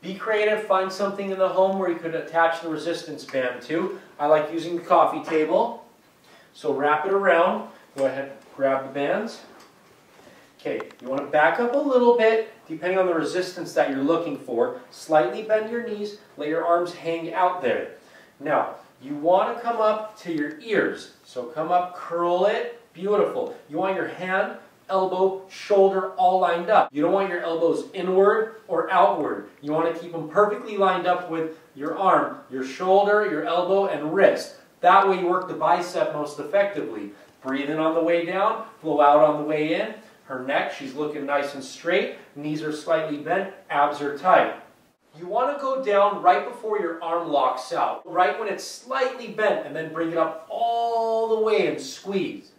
Be creative, find something in the home where you could attach the resistance band to. I like using the coffee table. So wrap it around. Go ahead, grab the bands. Okay, you want to back up a little bit, depending on the resistance that you're looking for. Slightly bend your knees, let your arms hang out there. Now, you want to come up to your ears. So come up, curl it, beautiful. You want your hand, elbow, shoulder all lined up. You don't want your elbows inward or outward. You want to keep them perfectly lined up with your arm, your shoulder, your elbow, and wrist. That way you work the bicep most effectively. Breathe in on the way down, blow out on the way in. Her neck, she's looking nice and straight. Knees are slightly bent, abs are tight. You want to go down right before your arm locks out, right when it's slightly bent, and then bring it up all the way and squeeze.